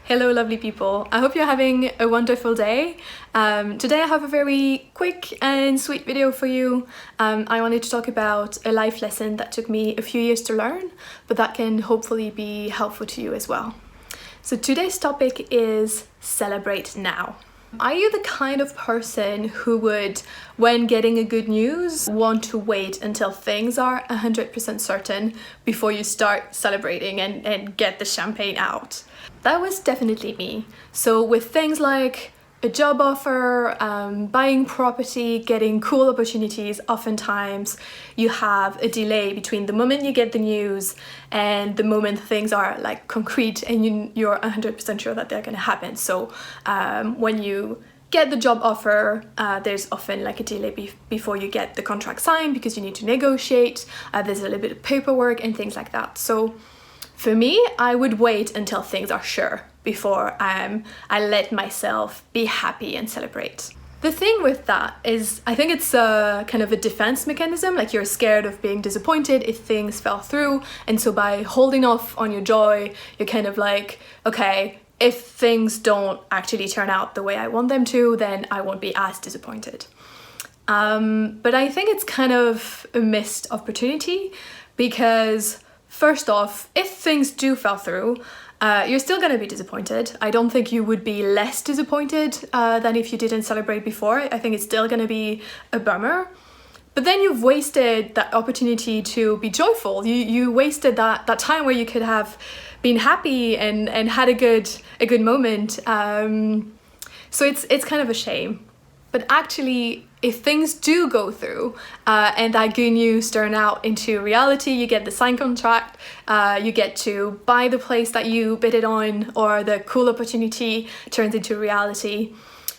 Hello lovely people, I hope you're having a wonderful day. Today I have a very quick and sweet video for you. I wanted to talk about a life lesson that took me a few years to learn, but that can hopefully be helpful to you as well. So today's topic is celebrate now. Are you the kind of person who would, when getting a good news, want to wait until things are 100% certain before you start celebrating and get the champagne out? That was definitely me. So with things like a job offer, buying property, getting cool opportunities, oftentimes you have a delay between the moment you get the news and the moment things are like concrete and you're 100% sure that they're going to happen. So when you get the job offer, there's often like a delay before you get the contract signed because you need to negotiate. There's a little bit of paperwork and things like that. So for me, I would wait until things are sure before I let myself be happy and celebrate. The thing with that is, I think it's a kind of a defense mechanism, like you're scared of being disappointed if things fell through, and so by holding off on your joy, you're kind of like, okay, if things don't actually turn out the way I want them to, then I won't be as disappointed. But I think it's kind of a missed opportunity because first off, if things do fall through, you're still going to be disappointed. I don't think you would be less disappointed than if you didn't celebrate before. I think it's still going to be a bummer. But then you've wasted that opportunity to be joyful. You wasted that time where you could have been happy and had a good moment. So it's kind of a shame. But actually, if things do go through and that good news turn out into reality, you get the signed contract, you get to buy the place that you bid it on, or the cool opportunity turns into reality.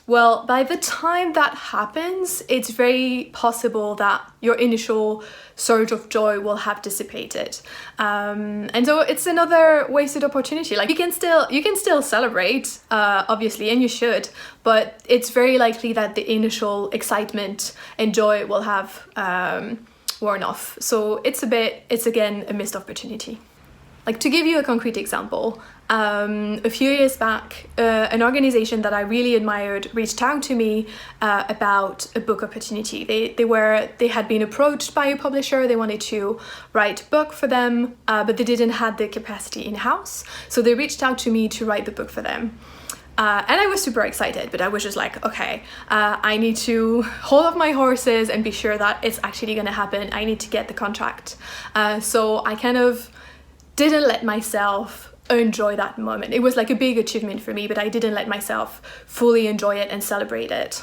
Well, by the time that happens, it's very possible that your initial surge of joy will have dissipated. And so it's another wasted opportunity. Like you can still celebrate, obviously, and you should, but it's very likely that the initial excitement and joy will have worn off. So it's again a missed opportunity. Like to give you a concrete example, a few years back, an organization that I really admired reached out to me about a book opportunity. They had been approached by a publisher. They wanted to write a book for them, but they didn't have the capacity in-house. So they reached out to me to write the book for them. And I was super excited, but I was just like, okay, I need to hold off my horses and be sure that it's actually going to happen. I need to get the contract. So I kind of didn't let myself enjoy that moment. It was like a big achievement for me, but I didn't let myself fully enjoy it and celebrate it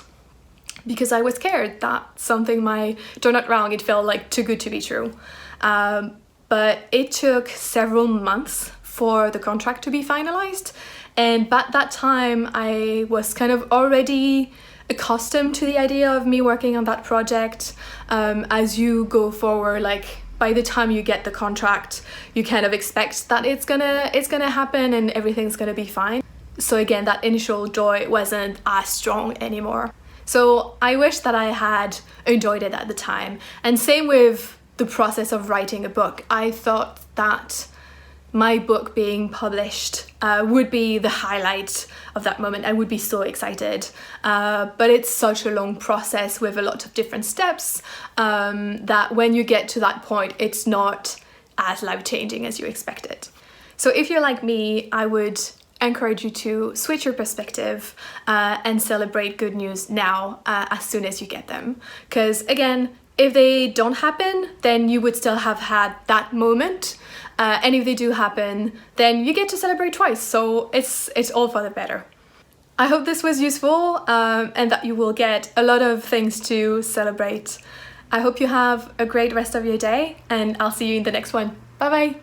because I was scared that something might turn out wrong. It felt like too good to be true. But it took several months for the contract to be finalized. And by that time, I was kind of already accustomed to the idea of me working on that project. As you go forward, like by the time you get the contract, you kind of expect that it's gonna happen and everything's gonna be fine. So again, that initial joy wasn't as strong anymore. So I wish that I had enjoyed it at the time. And same with the process of writing a book. I thought that my book being published would be the highlight of that moment. I would be so excited, but it's such a long process with a lot of different steps that when you get to that point, it's not as life-changing as you expected. So if you're like me, I would encourage you to switch your perspective and celebrate good news now as soon as you get them. Because again, if they don't happen, then you would still have had that moment. And if they do happen, then you get to celebrate twice. So it's all for the better. I hope this was useful and that you will get a lot of things to celebrate. I hope you have a great rest of your day and I'll see you in the next one. Bye bye.